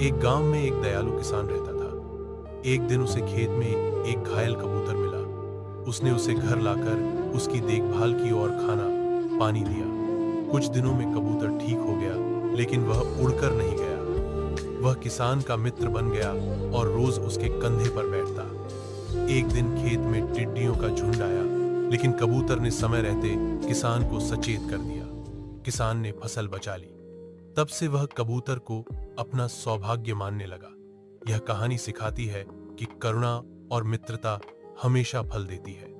एक गांव में एक दयालु किसान रहता था। एक दिन उसे खेत में एक घायल कबूतर मिला। उसने उसे घर लाकर उसकी देखभाल की और खाना पानी दिया। कुछ दिनों में कबूतर ठीक हो गया, लेकिन वह उड़कर नहीं गया। वह किसान का मित्र बन गया और रोज उसके कंधे पर बैठता। एक दिन खेत में टिड्डियों का झुंड आया, लेकिन कबूतर ने समय रहते किसान को सचेत कर दिया। किसान ने फसल बचा ली। तब से वह कबूतर को अपना सौभाग्य मानने लगा। यह कहानी सिखाती है कि करुणा और मित्रता हमेशा फल देती है।